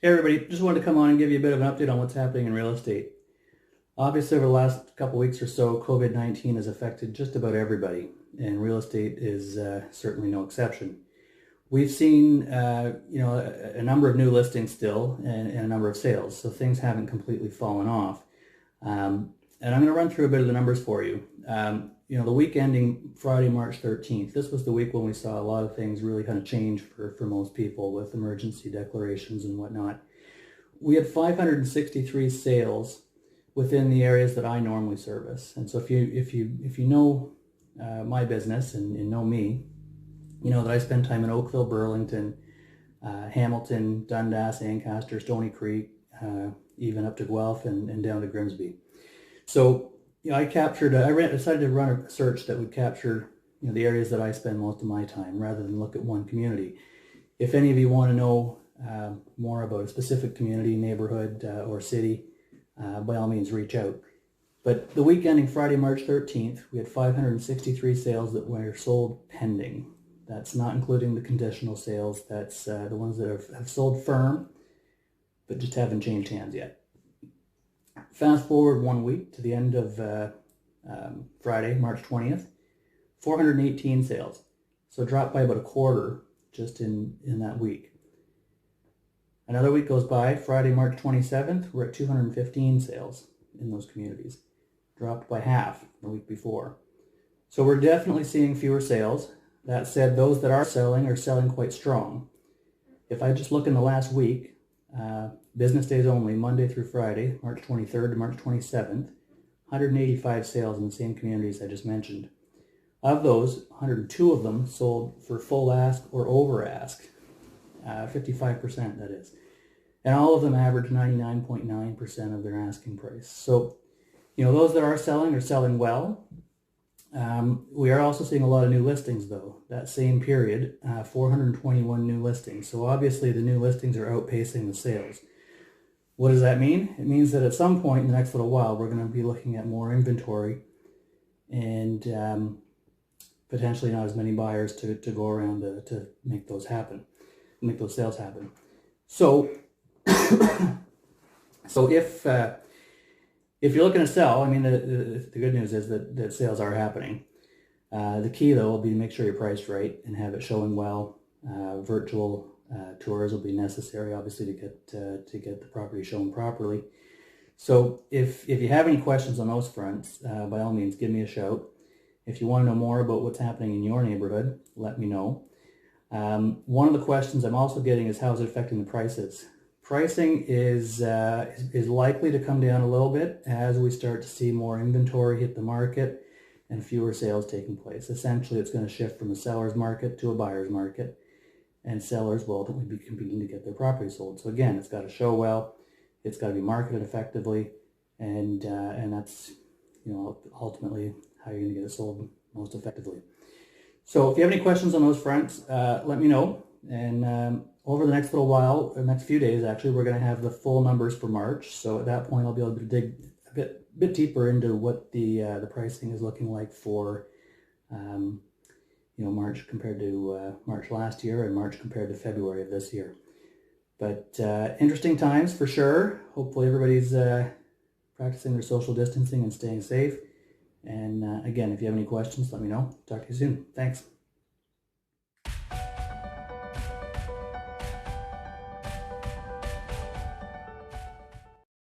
Hey everybody, just wanted to come on and give you a bit of an update on what's happening in real estate. Obviously, over the last couple of weeks or so, COVID-19 has affected just about everybody, and real estate is certainly no exception. We've seen, a number of new listings still, and a number of sales, so things haven't completely fallen off. And I'm going to run through a bit of the numbers for you. The week ending Friday, March 13th, this was the week when we saw a lot of things really kind of change for most people with emergency declarations and whatnot. We had 563 sales within the areas that I normally service. And so if you know my business and know me, you know that I spend time in Oakville, Burlington, Hamilton, Dundas, Ancaster, Stony Creek, even up to Guelph and down to Grimsby. So I decided to run a search that would capture the areas that I spend most of my time rather than look at one community. If any of you want to know more about a specific community, neighborhood, or city, by all means reach out. But the week ending Friday, March 13th, we had 563 sales that were sold pending. That's not including the conditional sales. That's the ones that have sold firm, but just haven't changed hands yet. Fast forward 1 week to the end of Friday, March 20th, 418 sales. So dropped by about a quarter just in that week. Another week goes by, Friday, March 27th, we're at 215 sales in those communities. Dropped by half the week before. So we're definitely seeing fewer sales. That said, those that are selling quite strong. If I just look in the last week, business days only, Monday through Friday, March 23rd to March 27th, 185 sales in the same communities I just mentioned. Of those, 102 of them sold for full ask or over ask, 55% that is. And all of them average 99.9% of their asking price. So, those that are selling well. We are also seeing a lot of new listings though. That same period, 421 new listings. So obviously the new listings are outpacing the sales. What does that mean? It means that at some point in the next little while, we're going to be looking at more inventory and potentially not as many buyers to go around to make those sales happen. So, if you're looking to sell, the good news is that sales are happening. The key, though, will be to make sure you're priced right and have it showing well. Virtual tours will be necessary, obviously, to get the property shown properly. So if you have any questions on those fronts, by all means, give me a shout. If you want to know more about what's happening in your neighborhood, let me know. One of the questions I'm also getting is how is it affecting the prices? Pricing is likely to come down a little bit as we start to see more inventory hit the market and fewer sales taking place. Essentially, it's going to shift from a seller's market to a buyer's market, and sellers will ultimately be competing to get their property sold. So again, it's got to show well, it's got to be marketed effectively, and that's ultimately how you're going to get it sold most effectively. So if you have any questions on those fronts, let me know. And over the next little while, the next few days actually, we're going to have the full numbers for March. So at that point, I'll be able to dig a bit deeper into what the pricing is looking like for March compared to March last year and March compared to February of this year. But interesting times for sure. Hopefully everybody's practicing their social distancing and staying safe. And again, if you have any questions, let me know. Talk to you soon. Thanks.